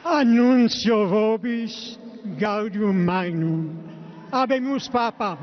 Annuncio vobis gaudium magnum. Habemus Papam.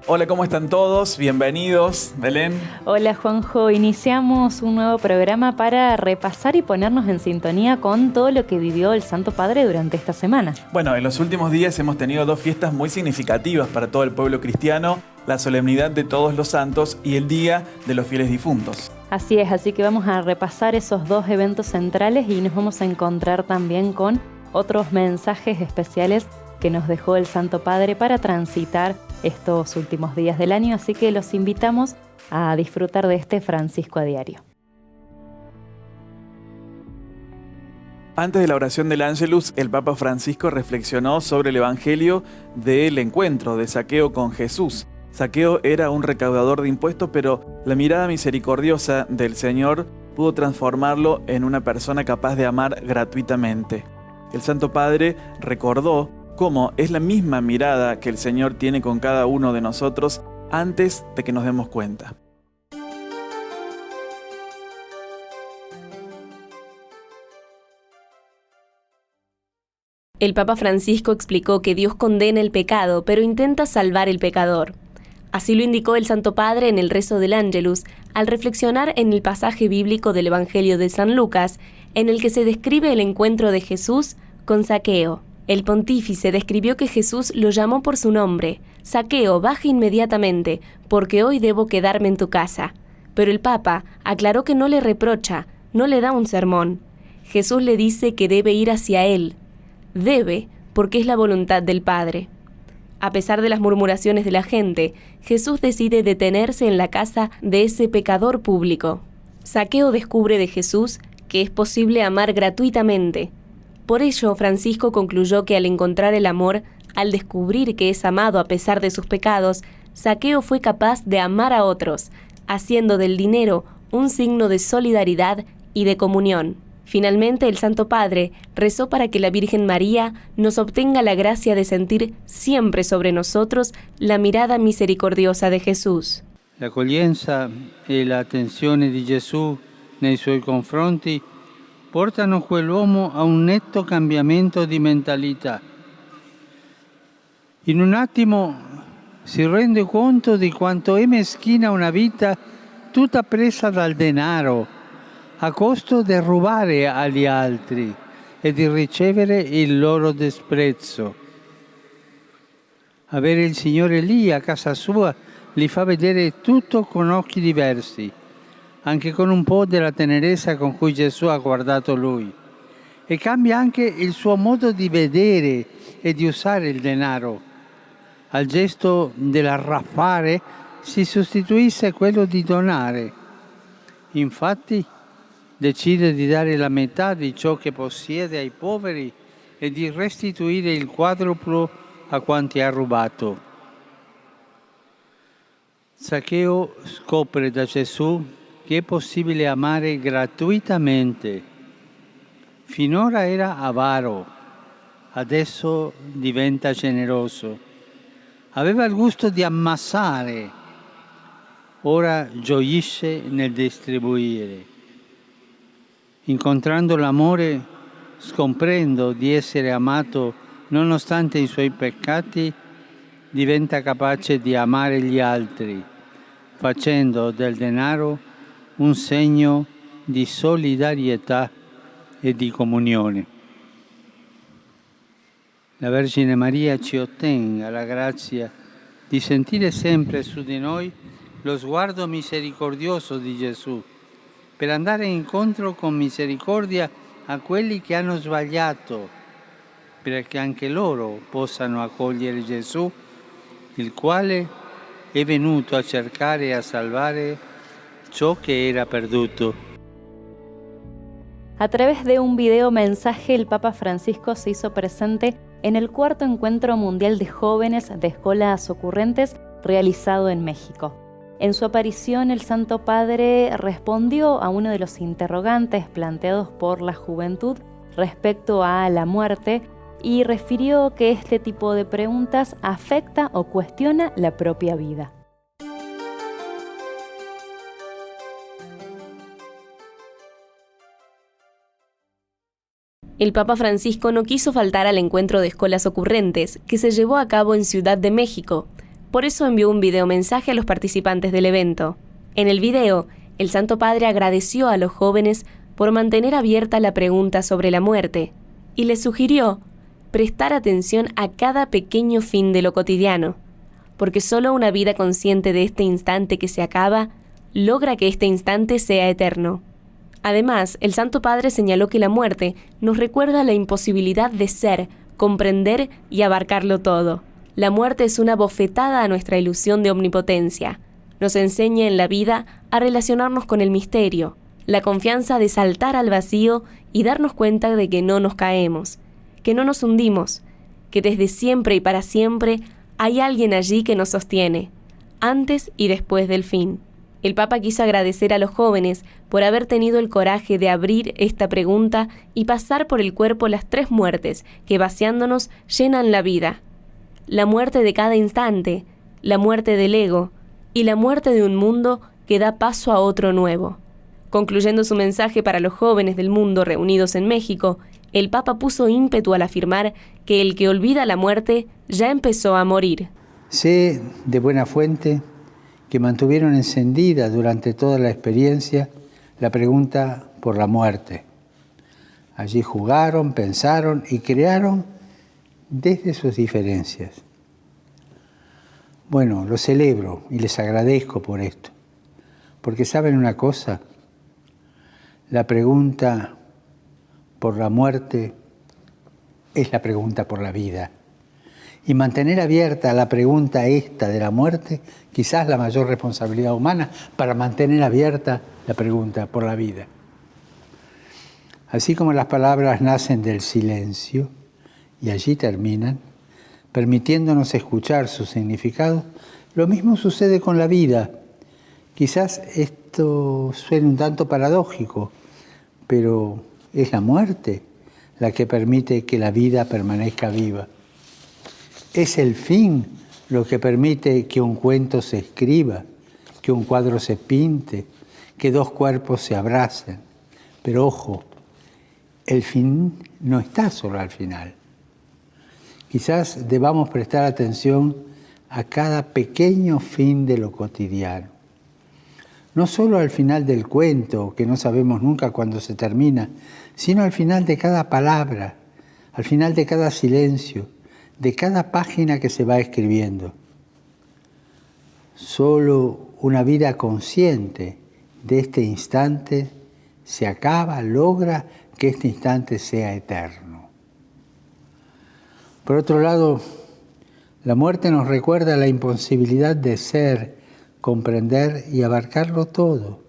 Hola, ¿cómo están todos? Bienvenidos, Belén. Hola, Juanjo. Iniciamos un nuevo programa para repasar y ponernos en sintonía con todo lo que vivió el Santo Padre durante esta semana. Bueno, en los últimos días hemos tenido dos fiestas muy significativas para todo el pueblo cristiano: la solemnidad de Todos los Santos y el Día de los Fieles Difuntos. Así es, así que vamos a repasar esos dos eventos centrales y nos vamos a encontrar también con otros mensajes especiales que nos dejó el Santo Padre para transitar estos últimos días del año, así que los invitamos a disfrutar de este Francisco a Diario. Antes de la oración del Ángelus, el Papa Francisco reflexionó sobre el Evangelio del encuentro de Zaqueo con Jesús. Zaqueo era un recaudador de impuestos, pero la mirada misericordiosa del Señor pudo transformarlo en una persona capaz de amar gratuitamente. El Santo Padre recordó cómo es la misma mirada que el Señor tiene con cada uno de nosotros antes de que nos demos cuenta. El Papa Francisco explicó que Dios condena el pecado, pero intenta salvar el pecador. Así lo indicó el Santo Padre en el rezo del Ángelus, al reflexionar en el pasaje bíblico del Evangelio de San Lucas, en el que se describe el encuentro de Jesús con Zaqueo. El pontífice describió que Jesús lo llamó por su nombre: Zaqueo, baja inmediatamente, porque hoy debo quedarme en tu casa. Pero el Papa aclaró que no le reprocha, no le da un sermón. Jesús le dice que debe ir hacia él. Debe, porque es la voluntad del Padre. A pesar de las murmuraciones de la gente, Jesús decide detenerse en la casa de ese pecador público. Zaqueo descubre de Jesús que es posible amar gratuitamente. Por ello, Francisco concluyó que al encontrar el amor, al descubrir que es amado a pesar de sus pecados, Zaqueo fue capaz de amar a otros, haciendo del dinero un signo de solidaridad y de comunión. Finalmente, el Santo Padre rezó para que la Virgen María nos obtenga la gracia de sentir siempre sobre nosotros la mirada misericordiosa de Jesús. L'accoglienza e l'attenzione di Gesù nei suoi confronti portano quell'uomo a un netto cambiamento di mentalità. In un attimo si rende conto di quanto è meschina una vita tutta presa dal denaro, a costo di rubare agli altri e di ricevere il loro disprezzo. Avere il Signore lì a casa sua li fa vedere tutto con occhi diversi, anche con un po' della tenerezza con cui Gesù ha guardato lui. E cambia anche il suo modo di vedere e di usare il denaro. Al gesto dell'arraffare si sostituisce quello di donare. Infatti decide di dare la metà di ciò che possiede ai poveri e di restituire il quadruplo a quanti ha rubato. Zaqueo scopre da Gesù che è possibile amare gratuitamente. Finora era avaro, adesso diventa generoso. Aveva il gusto di ammassare, ora gioisce nel distribuire. Incontrando l'amore, scomprendo di essere amato nonostante i suoi peccati, diventa capace di amare gli altri, facendo del denaro un segno di solidarietà e di comunione. La Vergine Maria ci ottenga la grazia di sentire sempre su di noi lo sguardo misericordioso di Gesù, per andare incontro con misericordia a quelli che hanno sbagliato, perché anche loro possano accogliere Gesù, il quale è venuto a cercare e a salvare ciò che era perduto. A través de un video mensaje, el Papa Francisco se hizo presente en el cuarto Encuentro Mundial de Jóvenes de Escolas Ocurrentes realizado en México. En su aparición, el Santo Padre respondió a uno de los interrogantes planteados por la juventud respecto a la muerte y refirió que este tipo de preguntas afecta o cuestiona la propia vida. El Papa Francisco no quiso faltar al encuentro de escuelas ocurrentes que se llevó a cabo en Ciudad de México. Por eso envió un videomensaje a los participantes del evento. En el video, el Santo Padre agradeció a los jóvenes por mantener abierta la pregunta sobre la muerte y les sugirió prestar atención a cada pequeño fin de lo cotidiano, porque solo una vida consciente de este instante que se acaba logra que este instante sea eterno. Además, el Santo Padre señaló que la muerte nos recuerda la imposibilidad de ser, comprender y abarcarlo todo. La muerte es una bofetada a nuestra ilusión de omnipotencia. Nos enseña en la vida a relacionarnos con el misterio, la confianza de saltar al vacío y darnos cuenta de que no nos caemos, que no nos hundimos, que desde siempre y para siempre hay alguien allí que nos sostiene, antes y después del fin. El Papa quiso agradecer a los jóvenes por haber tenido el coraje de abrir esta pregunta y pasar por el cuerpo las 3 muertes que, vaciándonos, llenan la vida. La muerte de cada instante, la muerte del ego y la muerte de un mundo que da paso a otro nuevo. Concluyendo su mensaje para los jóvenes del mundo reunidos en México, el Papa puso ímpetu al afirmar que el que olvida la muerte ya empezó a morir. Sé de buena fuente que mantuvieron encendida durante toda la experiencia la pregunta por la muerte. Allí jugaron, pensaron y crearon desde sus diferencias. Bueno, lo celebro y les agradezco por esto, porque ¿saben una cosa? La pregunta por la muerte es la pregunta por la vida. Y mantener abierta la pregunta esta de la muerte, quizás la mayor responsabilidad humana para mantener abierta la pregunta por la vida. Así como las palabras nacen del silencio y allí terminan, permitiéndonos escuchar su significado, lo mismo sucede con la vida. Quizás esto suene un tanto paradójico, pero es la muerte la que permite que la vida permanezca viva. Es el fin lo que permite que un cuento se escriba, que un cuadro se pinte, que 2 cuerpos se abracen. Pero ojo, el fin no está solo al final. Quizás debamos prestar atención a cada pequeño fin de lo cotidiano. No solo al final del cuento, que no sabemos nunca cuándo se termina, sino al final de cada palabra, al final de cada silencio, de cada página que se va escribiendo. Solo una vida consciente de este instante se acaba, logra que este instante sea eterno. Por otro lado, la muerte nos recuerda la imposibilidad de ser, comprender y abarcarlo todo.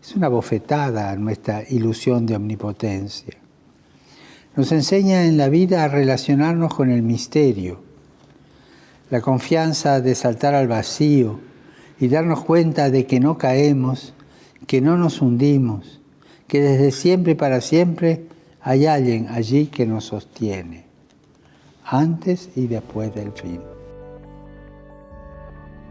Es una bofetada a nuestra ilusión de omnipotencia. Nos enseña en la vida a relacionarnos con el misterio, la confianza de saltar al vacío y darnos cuenta de que no caemos, que no nos hundimos, que desde siempre y para siempre hay alguien allí que nos sostiene, antes y después del fin.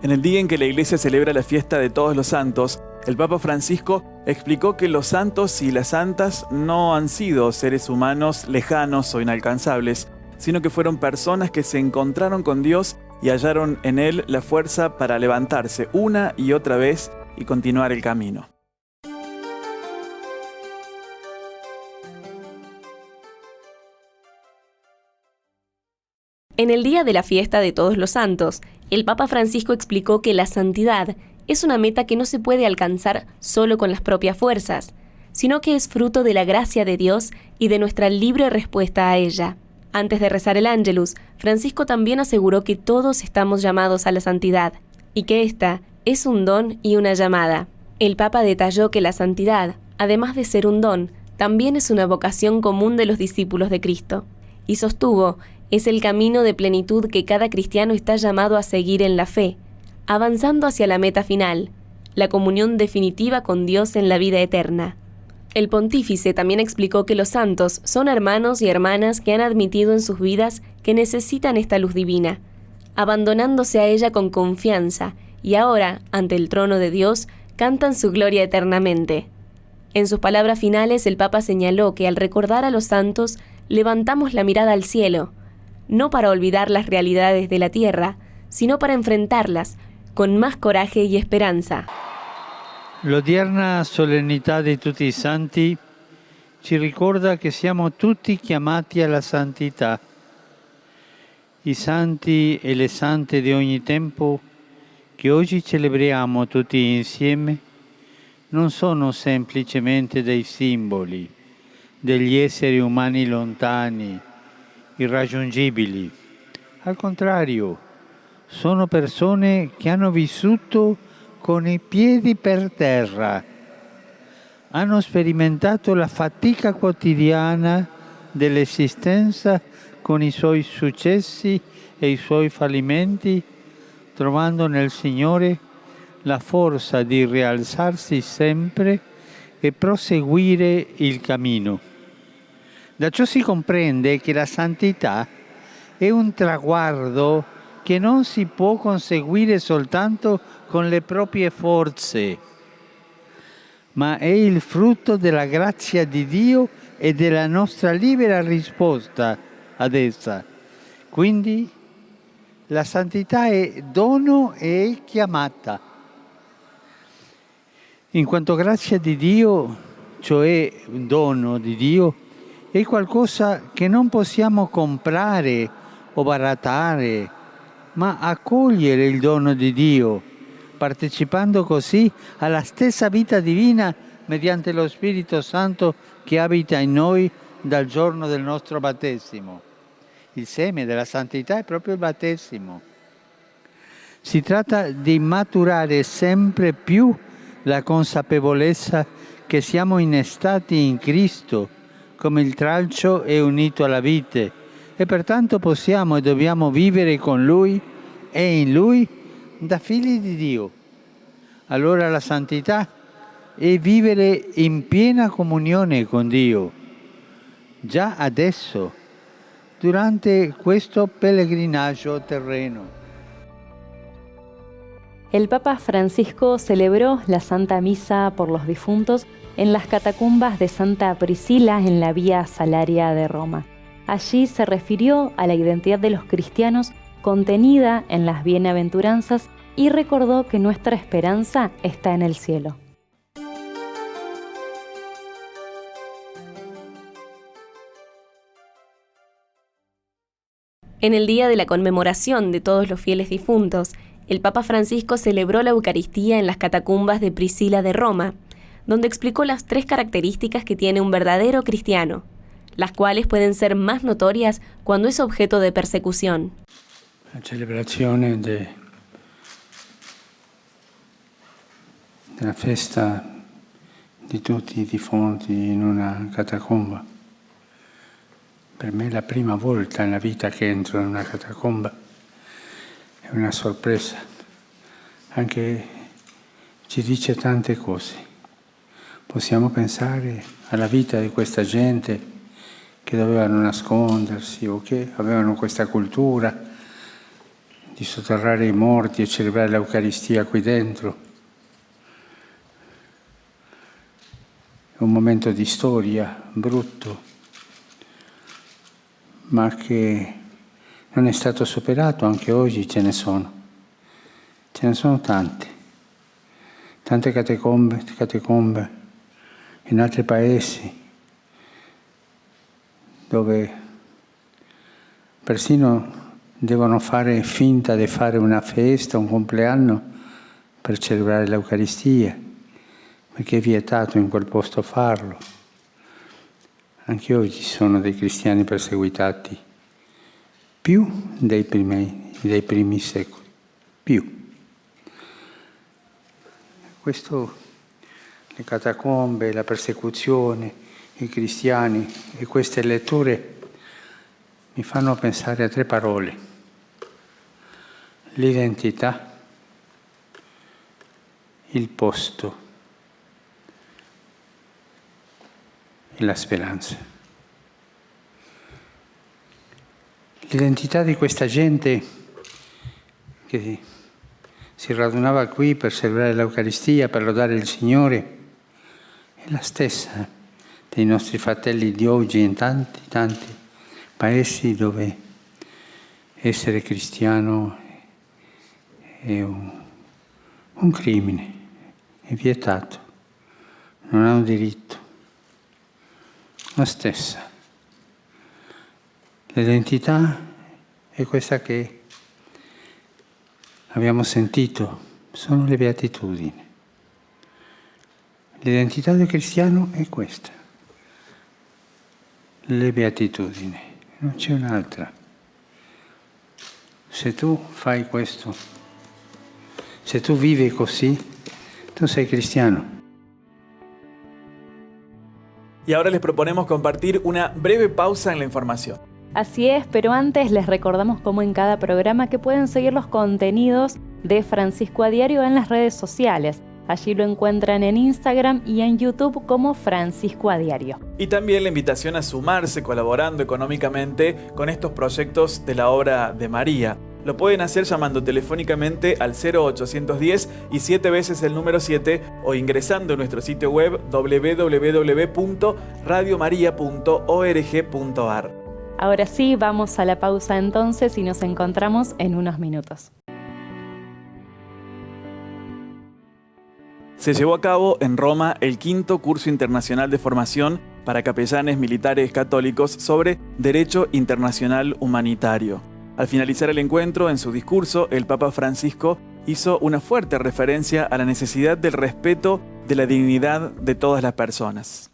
En el día en que la Iglesia celebra la fiesta de Todos los Santos, el Papa Francisco explicó que los santos y las santas no han sido seres humanos lejanos o inalcanzables, sino que fueron personas que se encontraron con Dios y hallaron en Él la fuerza para levantarse una y otra vez y continuar el camino. En el día de la fiesta de Todos los Santos, el Papa Francisco explicó que la santidad es una meta que no se puede alcanzar solo con las propias fuerzas, sino que es fruto de la gracia de Dios y de nuestra libre respuesta a ella. Antes de rezar el Ángelus, Francisco también aseguró que todos estamos llamados a la santidad, y que esta es un don y una llamada. El Papa detalló que la santidad, además de ser un don, también es una vocación común de los discípulos de Cristo, y sostuvo, es el camino de plenitud que cada cristiano está llamado a seguir en la fe, avanzando hacia la meta final, la comunión definitiva con Dios en la vida eterna. El pontífice también explicó que los santos son hermanos y hermanas que han admitido en sus vidas que necesitan esta luz divina, abandonándose a ella con confianza, y ahora, ante el trono de Dios, cantan su gloria eternamente. En sus palabras finales, el Papa señaló que al recordar a los santos, levantamos la mirada al cielo, no para olvidar las realidades de la tierra, sino para enfrentarlas con más coraje y esperanza. L'odierna solennità di tutti i santi ci ricorda che siamo tutti chiamati alla santità. I santi e le sante di ogni tempo che oggi celebriamo tutti insieme non sono semplicemente dei simboli, degli esseri umani lontani, irraggiungibili. Al contrario, sono persone che hanno vissuto con i piedi per terra, hanno sperimentato la fatica quotidiana dell'esistenza con i suoi successi e i suoi fallimenti, trovando nel Signore la forza di rialzarsi sempre e proseguire il cammino. Da ciò si comprende che la santità è un traguardo che non si può conseguire soltanto con le proprie forze, ma è il frutto della grazia di Dio e della nostra libera risposta ad essa. Quindi la santità è dono e è chiamata. In quanto grazia di Dio, cioè un dono di Dio, è qualcosa che non possiamo comprare o barattare, ma accogliere il dono di Dio, partecipando così alla stessa vita divina mediante lo Spirito Santo che abita in noi dal giorno del nostro battesimo. Il seme della santità è proprio il battesimo. Si tratta di maturare sempre più la consapevolezza che siamo innestati in Cristo, come il tralcio è unito alla vite, e pertanto possiamo e dobbiamo vivere con Lui e in Lui da figli di Dio. Allora la santità è vivere in piena comunione con Dio, già adesso, durante questo pellegrinaggio terreno. El Papa Francisco celebró la Santa Misa por los difuntos en las catacumbas de Santa Priscila en la Vía Salaria de Roma. Allí se refirió a la identidad de los cristianos contenida en las bienaventuranzas y recordó que nuestra esperanza está en el cielo. En el día de la conmemoración de todos los fieles difuntos, el Papa Francisco celebró la Eucaristía en las catacumbas de Priscila de Roma, donde explicó las 3 características que tiene un verdadero cristiano, las cuales pueden ser más notorias cuando es objeto de persecución. La celebrazione della festa di tutti i defunti in una catacomba. Per me è la prima volta nella vita che entro in una catacomba. È una sorpresa, anche ci dice tante cose. Possiamo pensare alla vita di questa gente che dovevano nascondersi o che avevano questa cultura di sotterrare i morti e celebrare l'Eucaristia qui dentro. È un momento di storia brutto, ma che non è stato superato, anche oggi ce ne sono tante catacombe in altri paesi dove persino devono fare finta di fare una festa, un compleanno per celebrare l'Eucaristia, perché è vietato in quel posto farlo. Anche oggi ci sono dei cristiani perseguitati, più dei primi secoli, più. Questo, le catacombe, la persecuzione, i cristiani e queste letture mi fanno pensare a 3 parole: l'identità, il posto e la speranza. L'identità di questa gente che si radunava qui per celebrare l'Eucaristia, per lodare il Signore, è la stessa dei nostri fratelli di oggi in tanti paesi dove essere cristiano è un crimine, è vietato, non ha un diritto. La stessa. L'identità è questa che abbiamo sentito, sono le beatitudini. L'identità del cristiano è questa, le beatitudini, non c'è un'altra. Se tu fai questo, se tu vivi così, tu sei cristiano. Y ahora les proponemos compartir una breve pausa en la información. Así es, pero antes les recordamos como en cada programa que pueden seguir los contenidos de Francisco a Diario en las redes sociales. Allí lo encuentran en Instagram y en YouTube como Francisco a Diario. Y también la invitación a sumarse colaborando económicamente con estos proyectos de la obra de María. Lo pueden hacer llamando telefónicamente al 0810 y 7 veces el número 7 o ingresando en nuestro sitio web www.radiomaria.org.ar. Ahora sí, vamos a la pausa entonces y nos encontramos en unos minutos. Se llevó a cabo en Roma el 5º curso internacional de formación para capellanes militares católicos sobre Derecho Internacional Humanitario. Al finalizar el encuentro, en su discurso, el Papa Francisco hizo una fuerte referencia a la necesidad del respeto de la dignidad de todas las personas.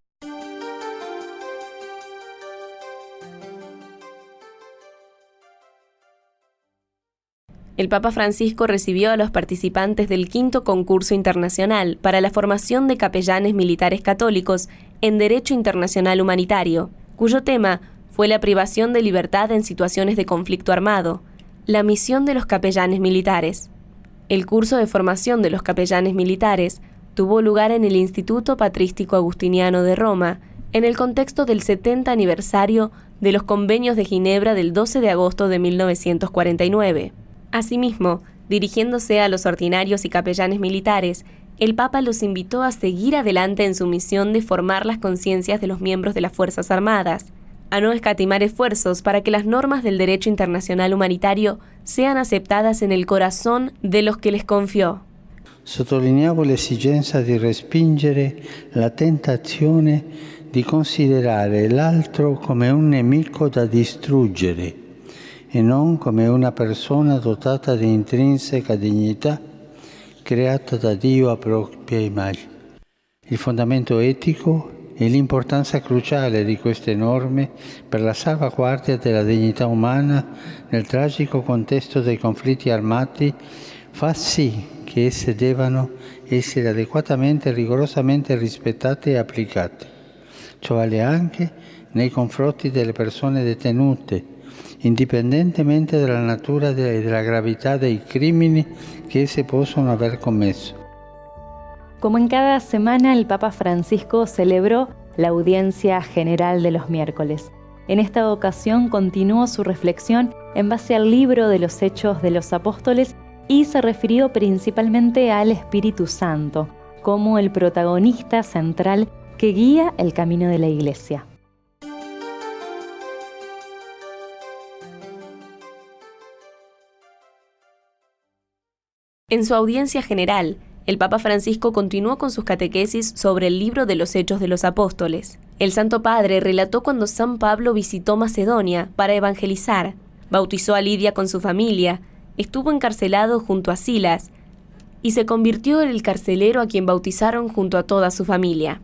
El Papa Francisco recibió a los participantes del 5º concurso internacional para la formación de capellanes militares católicos en Derecho Internacional Humanitario, cuyo tema fue la privación de libertad en situaciones de conflicto armado, la misión de los capellanes militares. El curso de formación de los capellanes militares tuvo lugar en el Instituto Patrístico Agustiniano de Roma, en el contexto del 70 aniversario de los Convenios de Ginebra del 12 de agosto de 1949. Asimismo, dirigiéndose a los ordinarios y capellanes militares, el Papa los invitó a seguir adelante en su misión de formar las conciencias de los miembros de las Fuerzas Armadas, a no escatimar esfuerzos para que las normas del derecho internacional humanitario sean aceptadas en el corazón de los que les confió. Sottolineavo l'esigenza di respingere la tentazione di considerare l'altro come un nemico da distruggere e non come una persona dotata di intrinseca dignità creata da Dio a propria immagine. Il fondamento etico e l'importanza cruciale di queste norme per la salvaguardia della dignità umana nel tragico contesto dei conflitti armati fa sì che esse debbano essere adeguatamente e rigorosamente rispettate e applicate. Ciò vale anche nei confronti delle persone detenute, indipendentemente dalla natura e della gravità dei crimini che esse possono aver commesso. Como en cada semana, el Papa Francisco celebró la audiencia general de los miércoles. En esta ocasión continuó su reflexión en base al libro de los Hechos de los Apóstoles y se refirió principalmente al Espíritu Santo, como el protagonista central que guía el camino de la Iglesia. En su audiencia general, el Papa Francisco continuó con sus catequesis sobre el libro de los Hechos de los Apóstoles. El Santo Padre relató cuando San Pablo visitó Macedonia para evangelizar, bautizó a Lidia con su familia, estuvo encarcelado junto a Silas y se convirtió en el carcelero a quien bautizaron junto a toda su familia.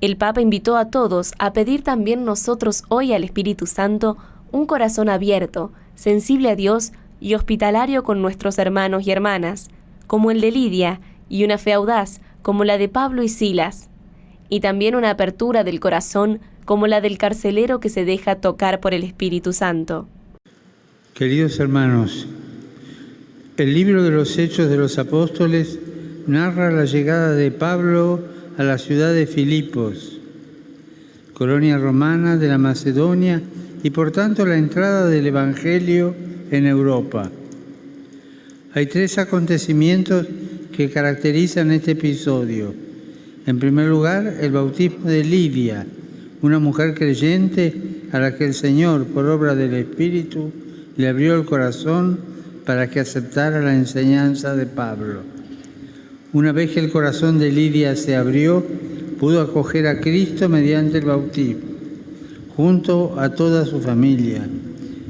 El Papa invitó a todos a pedir también nosotros hoy al Espíritu Santo un corazón abierto, sensible a Dios y hospitalario con nuestros hermanos y hermanas, como el de Lidia, y una fe audaz, como la de Pablo y Silas, y también una apertura del corazón, como la del carcelero que se deja tocar por el Espíritu Santo. Queridos hermanos, el libro de los Hechos de los Apóstoles narra la llegada de Pablo a la ciudad de Filipos, colonia romana de la Macedonia y por tanto la entrada del Evangelio en Europa. Hay 3 acontecimientos que caracterizan este episodio. En primer lugar, el bautismo de Lidia, una mujer creyente a la que el Señor, por obra del Espíritu, le abrió el corazón para que aceptara la enseñanza de Pablo. Una vez que el corazón de Lidia se abrió, pudo acoger a Cristo mediante el bautismo, junto a toda su familia,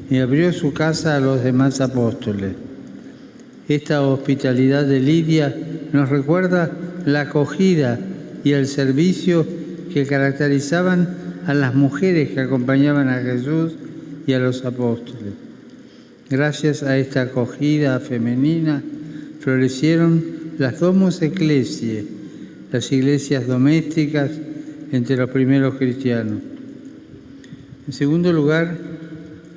y abrió su casa a los demás apóstoles. Esta hospitalidad de Lidia nos recuerda la acogida y el servicio que caracterizaban a las mujeres que acompañaban a Jesús y a los apóstoles. Gracias a esta acogida femenina florecieron las Domus Ecclesiae, las iglesias domésticas entre los primeros cristianos. En segundo lugar,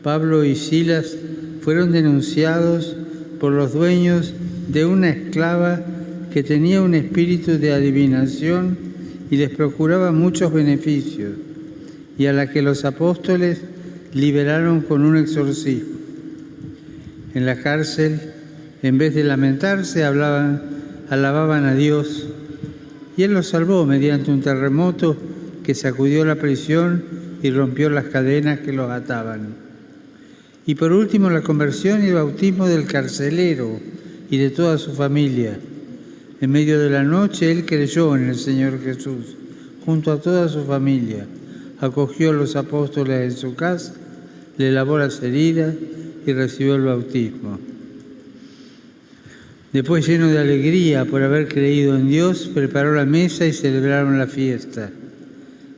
Pablo y Silas fueron denunciados por los dueños de una esclava que tenía un espíritu de adivinación y les procuraba muchos beneficios, y a la que los apóstoles liberaron con un exorcismo. En la cárcel, en vez de lamentarse, alababan a Dios, y Él los salvó mediante un terremoto que sacudió la prisión y rompió las cadenas que los ataban. Y por último, la conversión y el bautismo del carcelero y de toda su familia. En medio de la noche, él creyó en el Señor Jesús, junto a toda su familia. Acogió a los apóstoles en su casa, le lavó las heridas y recibió el bautismo. Después, lleno de alegría por haber creído en Dios, preparó la mesa y celebraron la fiesta.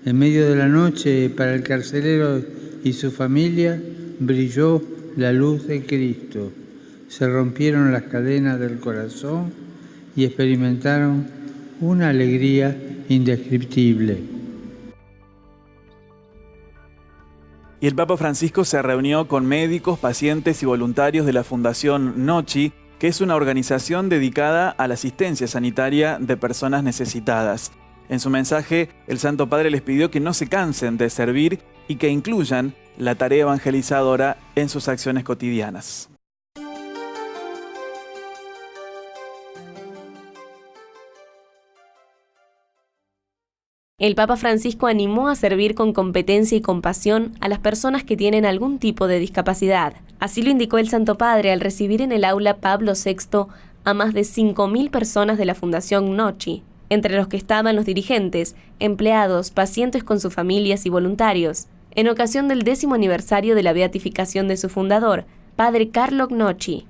En medio de la noche, para el carcelero y su familia, brilló la luz de Cristo. Se rompieron las cadenas del corazón y experimentaron una alegría indescriptible. Y el Papa Francisco se reunió con médicos, pacientes y voluntarios de la Fundación Nochi, que es una organización dedicada a la asistencia sanitaria de personas necesitadas. En su mensaje, el Santo Padre les pidió que no se cansen de servir y que incluyan la tarea evangelizadora en sus acciones cotidianas. El Papa Francisco animó a servir con competencia y compasión a las personas que tienen algún tipo de discapacidad. Así lo indicó el Santo Padre al recibir en el aula Pablo VI a más de 5.000 personas de la Fundación Nochi, entre los que estaban los dirigentes, empleados, pacientes con sus familias y voluntarios, en ocasión del 10º aniversario de la beatificación de su fundador, Padre Carlo Gnocchi.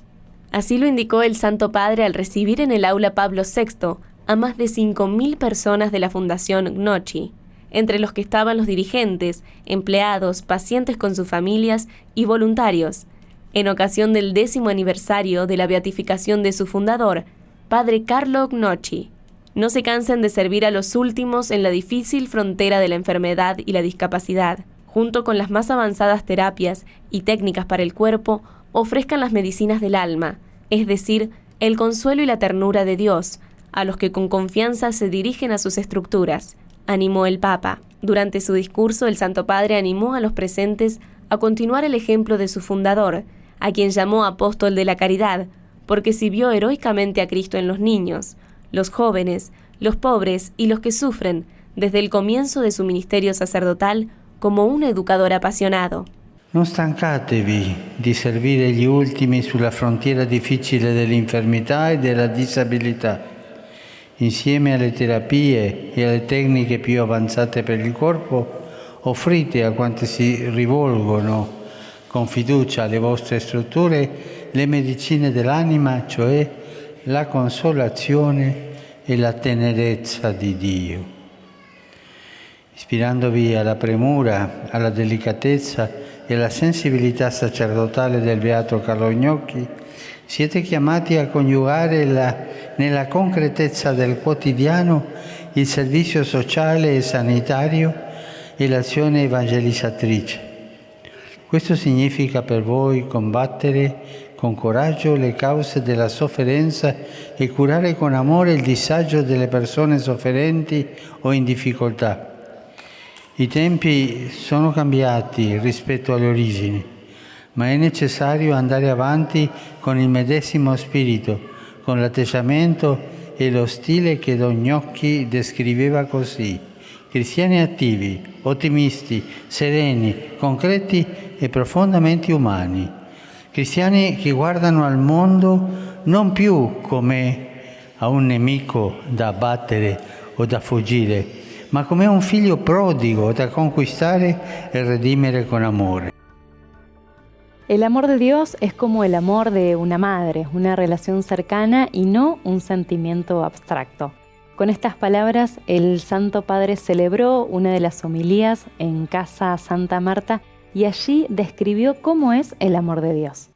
Así lo indicó el Santo Padre al recibir en el aula Pablo VI a más de 5.000 personas de la Fundación Gnocchi, entre los que estaban los dirigentes, empleados, pacientes con sus familias y voluntarios, en ocasión del 10º aniversario de la beatificación de su fundador, Padre Carlo Gnocchi. No se cansen de servir a los últimos en la difícil frontera de la enfermedad y la discapacidad. Junto con las más avanzadas terapias y técnicas para el cuerpo, ofrezcan las medicinas del alma, es decir, el consuelo y la ternura de Dios, a los que con confianza se dirigen a sus estructuras, animó el Papa. Durante su discurso, el Santo Padre animó a los presentes a continuar el ejemplo de su fundador, a quien llamó apóstol de la caridad, porque sirvió heroicamente a Cristo en los niños, los jóvenes, los pobres y los que sufren, desde el comienzo de su ministerio sacerdotal, como un educador apasionado. Non stancatevi di servire gli ultimi sulla frontiera difficile dell'infermità e della disabilità. Insieme alle terapie e alle tecniche più avanzate per il corpo, offrite a quanti si rivolgono con fiducia alle vostre strutture le medicine dell'anima, cioè la consolazione e la tenerezza di Dio. Ispirandovi alla premura, alla delicatezza e alla sensibilità sacerdotale del Beato Carlo Gnocchi, siete chiamati a coniugare nella concretezza del quotidiano il servizio sociale e sanitario e l'azione evangelizzatrice. Questo significa per voi combattere con coraggio le cause della sofferenza e curare con amore il disagio delle persone sofferenti o in difficoltà. I tempi sono cambiati rispetto alle origini, ma è necessario andare avanti con il medesimo spirito, con l'atteggiamento e lo stile che Don Gnocchi descriveva così: cristiani attivi, ottimisti, sereni, concreti e profondamente umani. Cristiani che guardano al mondo non più come a un nemico da abbattere o da fuggire, ma come a un figlio prodigo da conquistare e redimere con amore. El amor de Dios es como el amor de una madre, una relación cercana y no un sentimiento abstracto. Con estas palabras, el Santo Padre celebró una de las homilías en Casa Santa Marta y allí describió cómo es el amor de Dios.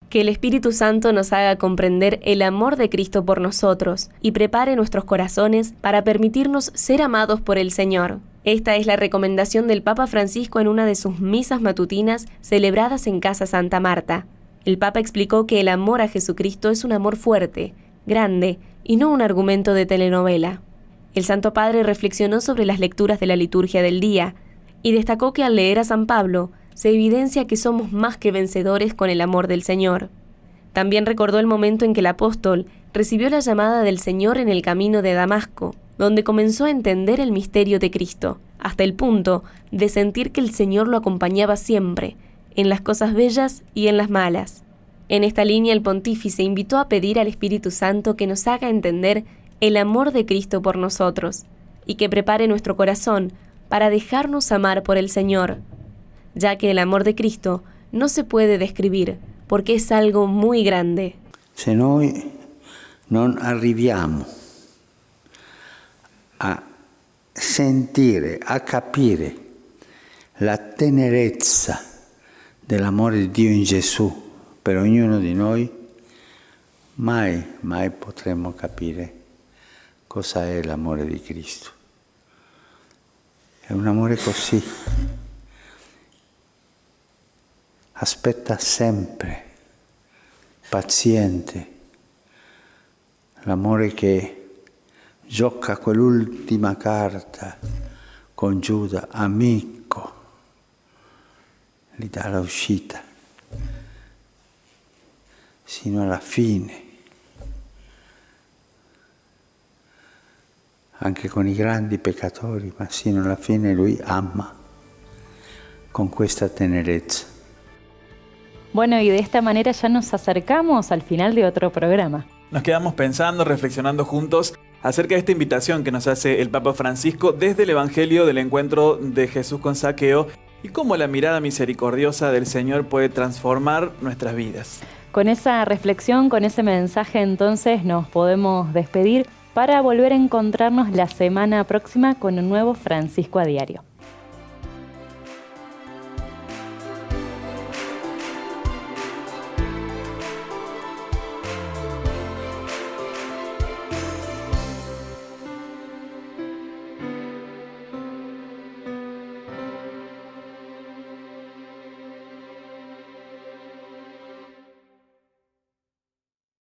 Que el Espíritu Santo nos haga comprender el amor de Cristo por nosotros y prepare nuestros corazones para permitirnos ser amados por el Señor. Esta es la recomendación del Papa Francisco en una de sus misas matutinas celebradas en Casa Santa Marta. El Papa explicó que el amor a Jesucristo es un amor fuerte, grande y no un argumento de telenovela. El Santo Padre reflexionó sobre las lecturas de la liturgia del día y destacó que al leer a San Pablo se evidencia que somos más que vencedores con el amor del Señor. También recordó el momento en que el apóstol recibió la llamada del Señor en el camino de Damasco, donde comenzó a entender el misterio de Cristo, hasta el punto de sentir que el Señor lo acompañaba siempre, en las cosas bellas y en las malas. En esta línea el pontífice invitó a pedir al Espíritu Santo que nos haga entender el amor de Cristo por nosotros, y que prepare nuestro corazón para dejarnos amar por el Señor, ya que el amor de Cristo no se puede describir porque es algo muy grande. Se noi non arriviamo a sentire, a capire la tenerezza dell'amore di Dio in Gesù per ognuno di noi, mai potremo capire cosa è l'amore di Cristo. È un amore così. Aspetta sempre, paziente, l'amore che gioca quell'ultima carta con Giuda, amico, gli dà l'uscita sino alla fine, anche con i grandi peccatori, ma sino alla fine lui ama con questa tenerezza. Bueno, y de esta manera ya nos acercamos al final de otro programa. Nos quedamos pensando, reflexionando juntos acerca de esta invitación que nos hace el Papa Francisco desde el Evangelio del encuentro de Jesús con Zaqueo y cómo la mirada misericordiosa del Señor puede transformar nuestras vidas. Con esa reflexión, con ese mensaje, entonces nos podemos despedir para volver a encontrarnos la semana próxima con un nuevo Francisco a Diario.